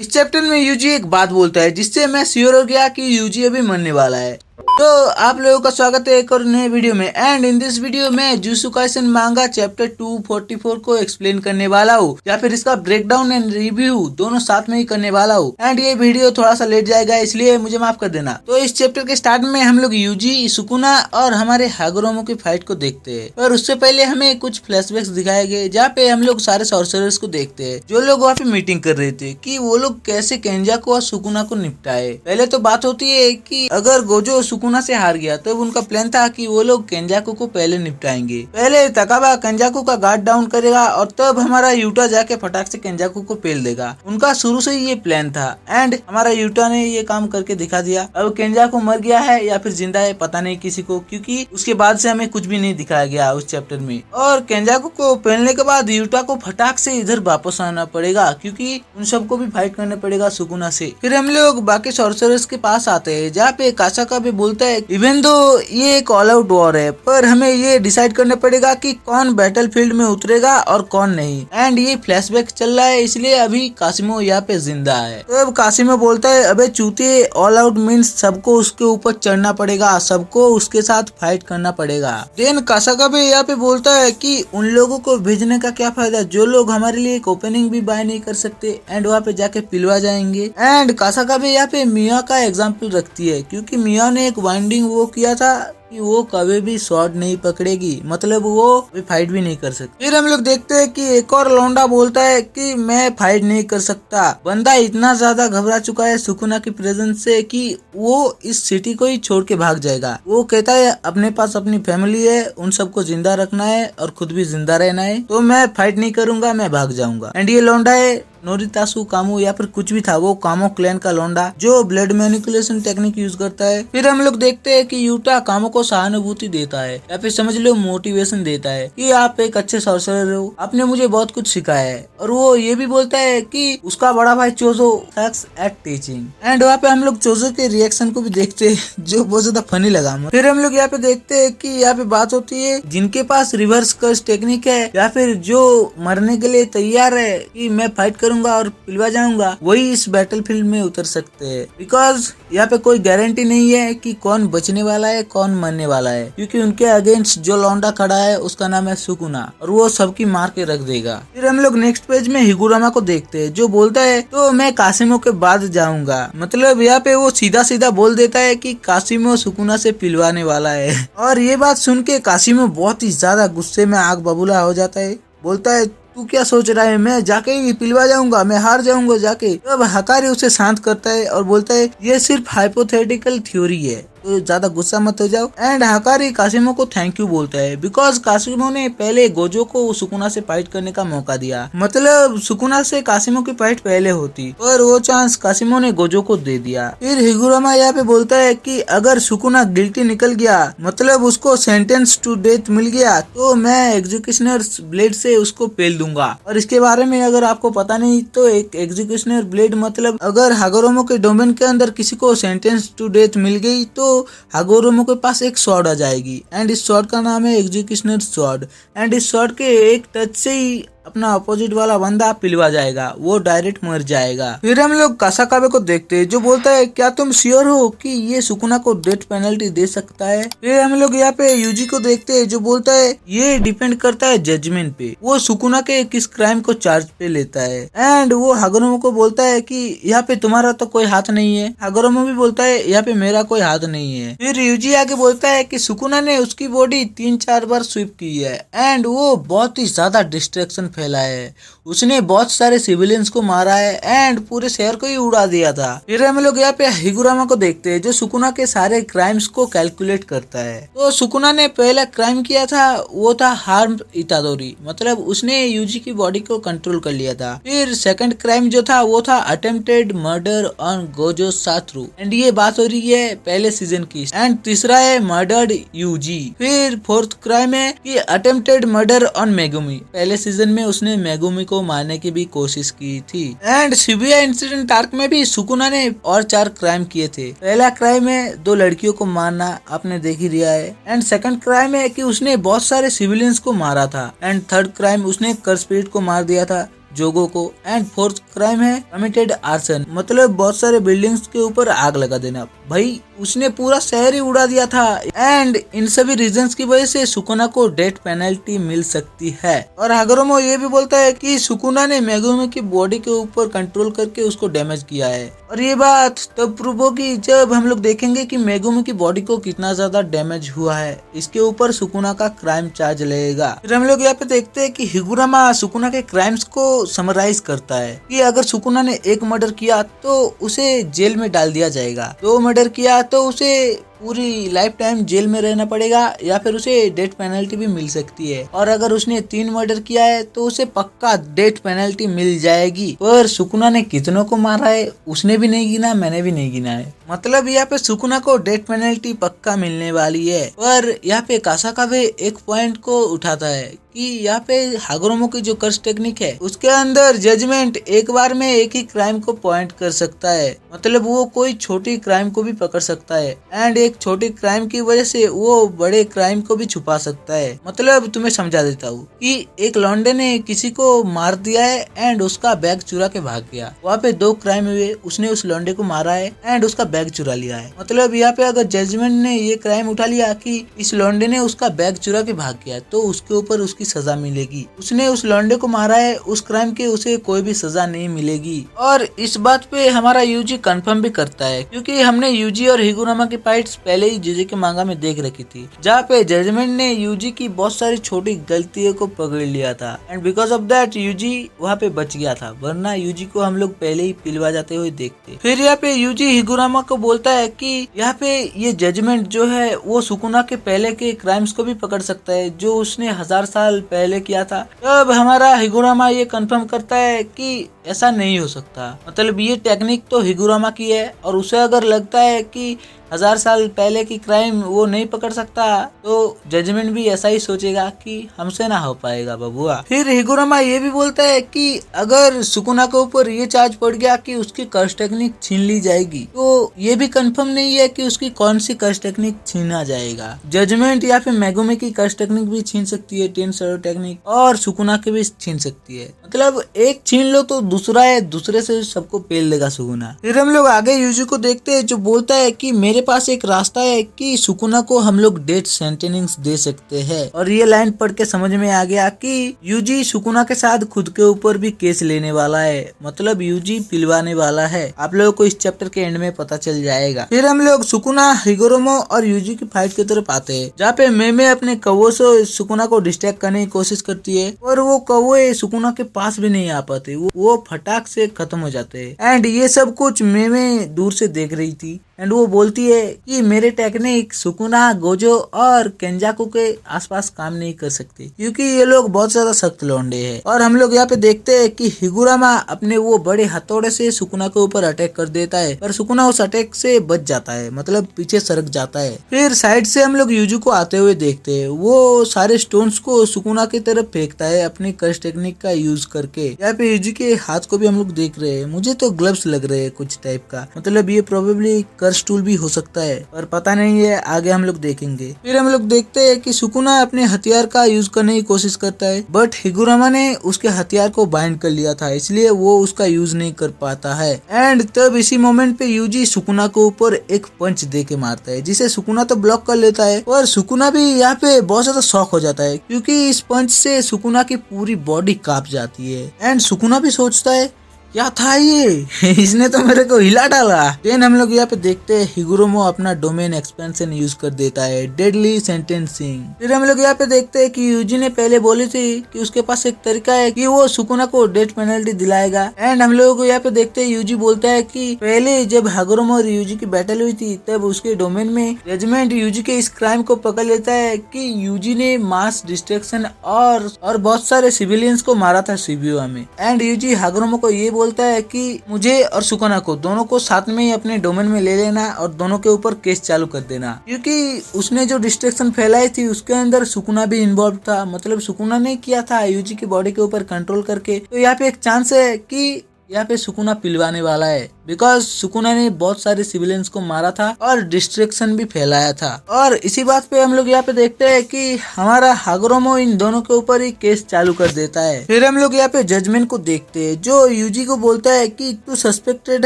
इस चैप्टर में यूजी एक बात बोलता है जिससे मैं श्योर हो गया कि यूजी अभी मरने वाला है। तो आप लोगों का स्वागत है एक और नए वीडियो में। एंड इन दिस वीडियो में जुजुत्सु काइसेन मांगा चैप्टर 244 को एक्सप्लेन करने वाला हूँ, या फिर इसका ब्रेकडाउन एंड रिव्यू दोनों साथ में ही करने वाला हूँ। एंड ये वीडियो थोड़ा सा लेट जाएगा, इसलिए मुझे माफ कर देना। तो इस चैप्टर के स्टार्ट में हम लोग यूजी, सुकुना और हमारे हागुरोमो की फाइट को देखते हैं। और उससे पहले हमें कुछ फ्लैशबैक्स दिखाए गए जहाँ पे हम लोग सारे सॉर्सरर्स को देखते हैं जो लोग वहाँ पे मीटिंग कर रहे थे कि वो लोग कैसे केंजाकू और सुकुना को निपटाए। पहले तो बात होती है कि अगर गोजो सुकुना से हार गया तो उनका प्लान था कि वो लोग केंजाकू को पहले निपटाएंगे। पहले तकाबा केंजाकू का गार्ड डाउन करेगा और तब हमारा यूटा जाके फटाक से केंजाकू को पेल देगा। उनका शुरू से ही ये प्लान था एंड हमारा यूटा ने ये काम करके दिखा दिया। अब केंजाकू मर गया है या फिर जिंदा है पता नहीं किसी को, क्योंकि उसके बाद से हमें कुछ भी नहीं दिखाया गया उस चैप्टर में। और केंजाकू को पेलने के बाद यूटा को फटाक से इधर वापस आना पड़ेगा क्योंकि उन सबको भी फाइट करना पड़ेगा सुकुना से। फिर हम लोग बाकी सॉर्सरर्स के पास आते हैं जहाँ पे कासाका भी बोलता है इवन दो ये एक ऑल आउट वॉर है पर हमें ये डिसाइड करना पड़ेगा कि कौन बैटलफील्ड में उतरेगा और कौन नहीं। एंड ये फ्लैशबैक चल रहा है इसलिए अभी कासिमो यहाँ पे जिंदा है। तो अब कासिमो बोलता है अबे चूतिए, ऑल आउट मीन्स सबको उसके ऊपर चढ़ना पड़ेगा, सबको उसके साथ फाइट करना पड़ेगा। देन कासाका भी यहाँ पे बोलता है कि उन लोगों को भेजने का क्या फायदा जो लोग हमारे लिए एक ओपनिंग भी बाय नहीं कर सकते एंड वहाँ पे जाके पिलवा जाएंगे। एंड कासाका भी यहाँ पे मिया का एग्जाम्पल रखती है क्योंकि मिया ने एक वाइंडिंग वो किया था कि वो कभी भी शॉट नहीं पकड़ेगी, मतलब वो फाइट भी नहीं कर सकती। फिर हम लोग देखते हैं कि एक और लौंडा बोलता है कि मैं फाइट नहीं कर सकता। बंदा इतना ज्यादा घबरा चुका है सुकुना की प्रेजेंस से कि वो इस सिटी को ही छोड़ के भाग जाएगा। वो कहता है अपने पास अपनी फैमिली है, उन सबको जिंदा रखना है और खुद भी जिंदा रहना है, तो मैं फाइट नहीं करूंगा, मैं भाग जाऊंगा। एंड ये लौंडा है नोरितासु कामो या फिर कुछ भी था, वो कामो क्लैन का लौंडा जो ब्लड मैनिपुलेशन टेक्निक यूज करता है। फिर हम लोग देखते हैं कि यूटा कामो को सहानुभूति देता है या फिर समझ लो मोटिवेशन देता है कि आप एक अच्छे सॉर्सरर हो, आपने मुझे बहुत कुछ सिखाया है। और वो ये भी बोलता है कि उसका बड़ा भाई चोजो सक्स एट टीचिंग। एंड वहाँ पे हम लोग चोजो के रिएक्शन को भी देखते हैं जो बहुत ज्यादा फनी लगा। फिर हम लोग यहाँ पे देखते हैं कि यहाँ पे बात होती है जिनके पास रिवर्स कर्स टेक्निक है या फिर जो मरने के लिए तैयार है कि मैं फाइट करूंगा और पिलवा जाऊंगा, वही इस बैटलफील्ड में उतर सकते हैं। बिकॉज यहाँ पे कोई गारंटी नहीं है कि कौन बचने वाला है कौन मरने वाला है, क्योंकि उनके अगेंस्ट जो लौंडा खड़ा है उसका नाम है सुकुना और वो सबकी मार के रख देगा। फिर हम लोग नेक्स्ट पेज में हिगुरामा को देखते हैं जो बोलता है तो मैं कासिमो के बाद जाऊंगा। मतलब यहाँ पे वो सीधा सीधा बोल देता है कि कासिमो सुकुना से पिलवाने वाला है। और ये बात सुन के कासिमो बहुत ही ज्यादा गुस्से में आग बबूला हो जाता है। बोलता है तू क्या सोच रहा है, मैं जाके ही पिलवा जाऊंगा, मैं हार जाऊंगा जाके। तब हकारी उसे शांत करता है और बोलता है ये सिर्फ हाइपोथेटिकल थ्योरी है, तो ज्यादा गुस्सा मत हो जाओ। एंड हकारी कासिमो को थैंक यू बोलता है बिकॉज कासिमो ने पहले गोजो को सुकुना से फाइट करने का मौका दिया। मतलब सुकुना से कासिमो की फाइट पहले होती पर वो चांस कासिमो ने गोजो को दे दिया। फिर हिगुरामा यहाँ पे बोलता है कि अगर सुकुना गिल्टी निकल गया, मतलब उसको सेंटेंस टू डेथ मिल गया, तो मैं एग्जीक्यूशनर ब्लेड से उसको पेल दूंगा। और इसके बारे में अगर आपको पता नहीं तो एक एग्जीक्यूशनर ब्लेड मतलब अगर हागोरोमो के डोमेन के अंदर किसी को सेंटेंस टू डेथ मिल गई तो हागोरोमो के पास एक स्वॉर्ड आ जाएगी एंड इस स्वॉर्ड का नाम है एग्जीक्यूशनर स्वॉर्ड। एंड इस स्वॉर्ड के एक टच से ही अपना अपोजिट वाला बंदा पिलवा जाएगा, वो डायरेक्ट मर जाएगा। फिर हम लोग कासाकाबे को देखते हैं जो बोलता है क्या तुम श्योर हो कि ये सुकुना को डेथ पेनल्टी दे सकता है। फिर हम लोग यहाँ पे यूजी को देखते हैं जो बोलता है ये डिपेंड करता है जजमेंट पे, वो सुकुना के किस क्राइम को चार्ज पे लेता है। एंड वो हागोरोमो को बोलता है कि यहाँ पे तुम्हारा तो कोई हाथ नहीं है। हागोरोमो भी बोलता है यहाँ पे मेरा कोई हाथ नहीं है। फिर यूजी आगे बोलता है कि सुकुना ने उसकी बॉडी 3-4 बार स्वीप की है एंड वो बहुत ही ज्यादा डिस्ट्रैक्शन फैला है, उसने बहुत सारे सिविलियंस को मारा है एंड पूरे शहर को ही उड़ा दिया था। फिर हम लोग यहाँ पे हिगुरामा को देखते हैं जो सुकुना के सारे क्राइम्स को कैलकुलेट करता है। तो सुकुना ने पहला क्राइम किया था वो था हार्म इतादोरी, मतलब उसने यूजी की बॉडी को कंट्रोल कर लिया था। फिर सेकंड क्राइम जो था वो था attempted murder on Gojo Satoru and ये बात हो रही है पहले सीजन की। एंड तीसरा है मर्डर्ड यूजी। फिर फोर्थ क्राइम है कि अटेम्प्टेड मर्डर ऑन मेगुमी, पहले सीजन में उसने मेगुमी को मारने की भी कोशिश की थी। एंड शिबुया इंसिडेंट आर्क में भी सुकुना ने और 4 क्राइम किए थे। पहला क्राइम है 2 लड़कियों को मारना, आपने देख ही लिया है। एंड सेकंड क्राइम है कि उसने बहुत सारे सिविलियंस को मारा था। एंड थर्ड क्राइम उसने कर्स स्पिरिट को मार दिया था। जोगो को। एंड फोर्थ क्राइम है कमिटेड आर्सन, मतलब बहुत सारे बिल्डिंग्स के ऊपर आग लगा देना। भाई उसने पूरा शहर ही उड़ा दिया था। एंड इन सभी रीजंस की वजह से सुकुना को डेथ पेनल्टी मिल सकती है। और हागुरोमो ये भी बोलता है कि सुकुना ने मेगुमी की बॉडी के ऊपर कंट्रोल करके उसको डैमेज किया है। और ये बात तब प्रूव होगी जब हम लोग देखेंगे कि मेगुमी की बॉडी को कितना ज्यादा डैमेज हुआ है। इसके ऊपर सुकुना का क्राइम चार्ज लगेगा। फिर हम लोग यहाँ पे देखते हैं कि हिगुरामा सुकुना के क्राइम्स को समराइज करता है कि अगर सुकुना ने एक मर्डर किया तो उसे जेल में डाल दिया जाएगा, 2 मर्डर किया तो उसे पूरी लाइफ टाइम जेल में रहना पड़ेगा या फिर उसे डेथ पेनल्टी भी मिल सकती है। और अगर उसने 3 मर्डर किया है तो उसे पक्का डेथ पेनल्टी मिल जाएगी। पर सुकुना ने कितनों को मारा है उसने भी नहीं गिना, मैंने भी नहीं गिना है। मतलब यहाँ पे सुकुना को डेथ पेनल्टी पक्का मिलने वाली है। पर यहाँ पे कासाकाबे एक पॉइंट को उठाता है कि यहाँ पे हागुरोमो की जो कर्स टेक्निक है उसके अंदर जजमेंट एक बार में एक ही क्राइम को पॉइंट कर सकता है। मतलब वो कोई छोटी क्राइम को भी पकड़ सकता है एंड एक छोटी क्राइम की वजह से वो बड़े क्राइम को भी छुपा सकता है। मतलब तुम्हें समझा देता हूँ कि एक लौंडे ने किसी को मार दिया है एंड उसका बैग चुरा के भाग गया। वहाँ पे 2 क्राइम हुए, उसने उस लौंडे को मारा है एंड उसका बैग चुरा लिया है। मतलब यहाँ पे अगर जजमेंट ने ये क्राइम उठा लिया कि इस लौंडे ने उसका बैग चुरा के भाग गया तो उसके ऊपर उसकी सजा मिलेगी। उसने उस लौंडे को मारा है, उस क्राइम की उसे कोई भी सजा नहीं मिलेगी। और इस बात पे हमारा यूजी कंफर्म भी करता है क्योंकि हमने यूजी और हिगुरामा की फाइट्स पहले ही जुजे के मांगा में देख रखी थी, जहाँ पे जजमेंट ने यूजी की बहुत सारी छोटी गलतियों को पकड़ लिया था एंड बिकॉज ऑफ दैट यूजी वहाँ पे बच गया था, वरना यूजी को हम लोग पहले ही पिलवा जाते हुए देखते। फिर यहाँ पे यूजी हिगुरामा को बोलता है कि यहाँ पे ये जजमेंट जो है वो सुकुना के पहले के क्राइम्स को भी पकड़ सकता है जो उसने 1000 साल पहले किया था। तब हमारा हिगुरामा ये कंफर्म करता है कि ऐसा नहीं हो सकता। मतलब ये टेक्निक तो हिगुरामा की है और उसे अगर लगता है कि 1000 साल पहले की क्राइम वो नहीं पकड़ सकता तो जजमेंट भी ऐसा ही सोचेगा कि हमसे ना हो पाएगा बबुआ। फिर हिगुरामा ये भी बोलता है कि अगर सुकुना के ऊपर ये चार्ज पड़ गया कि उसकी कर्स टेक्निक छीन ली जाएगी तो ये भी कंफर्म नहीं है कि उसकी कौन सी कर्स टेक्निक छीना जाएगा। जजमेंट या फिर मेगुमी की कर्स टेक्निक भी छीन सकती है, 10 शैडो टेक्निक, और सुकुना की भी छीन सकती है। मतलब एक छीन लो तो दूसरा है, दूसरे से सबको पेल देगा सुकुना। फिर हम लोग आगे यूजी को देखते हैं जो बोलता है कि मेरे पास एक रास्ता है कि सुकुना को हम लोग डेथ सेंटेनिंग दे सकते हैं। और ये लाइन पढ़ के समझ में आ गया कि यूजी सुकुना के साथ खुद के ऊपर भी केस लेने वाला है, मतलब यूजी पिलवाने वाला है। आप लोगों को इस चैप्टर के एंड में पता चल जाएगा। फिर हम लोग सुकुना, हिगुरामा और यूजी की फाइट की तरफ आते हैं जहाँ पे मेमे अपने कौवों से सुकुना को डिस्ट्रैक्ट करने की कोशिश करती है और वो कौवे सुकुना के पास भी नहीं आ पाते, वो फटाक से खत्म हो जाते हैं। एंड ये सब कुछ मेमे दूर से देख रही थी एंड वो बोलती है कि मेरे टेक्निक सुकुना, गोजो और केंजाकू के आसपास काम नहीं कर सकते क्योंकि ये लोग बहुत ज्यादा सख्त लौंडे हैं। और हम लोग यहाँ पे देखते हैं कि हिगुरामा अपने वो बड़े हथौड़े से सुकुना के ऊपर अटैक कर देता है पर सुकुना उस अटैक से बच जाता है, मतलब पीछे सरक जाता है। फिर साइड से हम लोग यूजू को आते हुए देखते हैं, वो सारे स्टोन्स को सुकुना की तरफ फेंकता है अपनी कर्स टेक्निक का यूज करके। यहाँ पे यूजू के हाथ को भी हम लोग देख रहे हैं, मुझे तो ग्लव्स लग रहे हैं कुछ टाइप का, मतलब ये प्रोबेबली कर्स टूल भी हो सकता है पर पता नहीं है, आगे हम लोग देखेंगे। फिर हम लोग देखते हैं कि सुकुना अपने हथियार का यूज करने की कोशिश करता है बट हिगुरामा ने उसके हथियार को बाइंड कर लिया था, इसलिए वो उसका यूज नहीं कर पाता है। एंड तब इसी मोमेंट पे यूजी सुकुना के ऊपर एक पंच दे के मारता है जिसे सुकुना तो ब्लॉक कर लेता है और सुकुना भी यहाँ पे बहुत ज्यादा शॉक हो जाता है क्योंकि इस पंच से सुकुना की पूरी बॉडी कांप जाती है। एंड सुकुना भी सोचता है क्या था ये इसने तो मेरे को हिला डाला। देन हम लोग यहाँ पे देखते हैं हिगुरामा अपना डोमेन एक्सपेंशन यूज कर देता है, डेडली सेंटेंसिंग। फिर हम लोग यहाँ पे देखते हैं कि यूजी ने पहले बोली थी कि उसके पास एक तरीका है कि वो सुकुना को डेथ पेनल्टी दिलाएगा। एंड हम लोगों को यहाँ पे देखते हैं यूजी बोलता है कि पहले जब हिगुरामा और यूजी की बैटल हुई थी तब उसके डोमेन में जजमेंट यूजी के इस क्राइम को पकड़ लेता है कि यूजी ने मास डिस्ट्रक्शन और बहुत सारे सिविलियंस को मारा था शिबुया में। एंड यूजी हिगुरामा को ये बोलता है कि मुझे और सुकुना को दोनों को साथ में ही अपने डोमेन में ले लेना और दोनों के ऊपर केस चालू कर देना क्योंकि उसने जो डिस्ट्रक्शन फैलाई थी उसके अंदर सुकुना भी इन्वॉल्व था, मतलब सुकुना ने किया था यूजी की बॉडी के ऊपर कंट्रोल करके। तो यहाँ पे एक चांस है कि यहाँ पे सुकुना पिलवाने वाला है बिकॉज सुकुना ने बहुत सारे सिविलियंस को मारा था और डिस्ट्रैक्शन भी फैलाया था। और इसी बात पे हम लोग यहाँ पे देखते हैं कि हमारा हागुरोमो इन दोनों के ऊपर ही केस चालू कर देता है। फिर हम लोग यहाँ पे जजमेंट को देखते हैं जो यूजी को बोलता है कि तू सस्पेक्टेड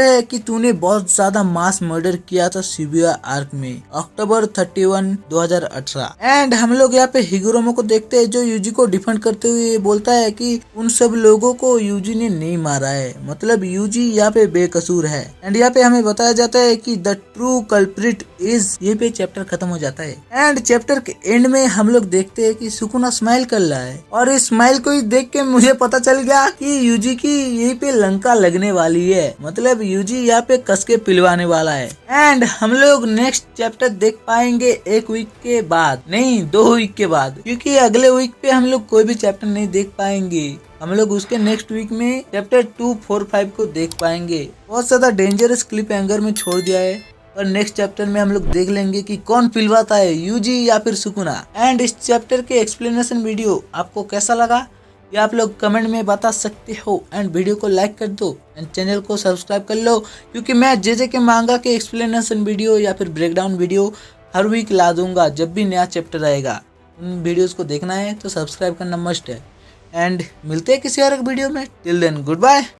है कि तूने बहुत ज्यादा मास मर्डर किया था शिबुया आर्क में अक्टूबर 31, 2018। एंड हम लोग यहाँ पे हिगुरोमो को देखते हैं जो यूजी को डिफेंड करते हुए बोलता है कि उन सब लोगों को यूजी ने नहीं मारा है, मतलब यूजी यहाँ पे बेकसूर है। एंड यहाँ पे हमें बताया जाता है कि द ट्रू कल्प्रिट इज, ये पे चैप्टर खत्म हो जाता है। एंड चैप्टर के एंड में हम लोग देखते हैं कि सुकुना स्माइल कर रहा है और इस स्माइल को ही देख के मुझे पता चल गया कि यूजी की यही पे लंका लगने वाली है, मतलब यूजी यहाँ पे कस के पिलवाने वाला है। एंड हम लोग नेक्स्ट चैप्टर देख पाएंगे 1 वीक के बाद, नहीं 2 वीक के बाद, क्योंकि अगले वीक पे हम लोग कोई भी चैप्टर नहीं देख पाएंगे। हम लोग उसके नेक्स्ट वीक में चैप्टर 2, 4, 5 को देख पाएंगे। बहुत ज्यादा डेंजरस क्लिप हैंगर में छोड़ दिया है और नेक्स्ट चैप्टर में हम लोग देख लेंगे कि कौन पिलवाता है, यूजी या फिर सुकुना। एंड इस चैप्टर के एक्सप्लेनेशन वीडियो आपको कैसा लगा ये आप लोग कमेंट में बता सकते हो। एंड वीडियो को लाइक कर दो एंड चैनल को सब्सक्राइब कर लो, क्योंकि मैं जे के मांगा के एक्सप्लेनेशन वीडियो या फिर ब्रेकडाउन वीडियो हर वीक ला दूंगा जब भी नया चैप्टर आएगा। उन वीडियोस को देखना है तो सब्सक्राइब करना मस्ट है। एंड मिलते हैं किसी और वीडियो में। Till then good bye.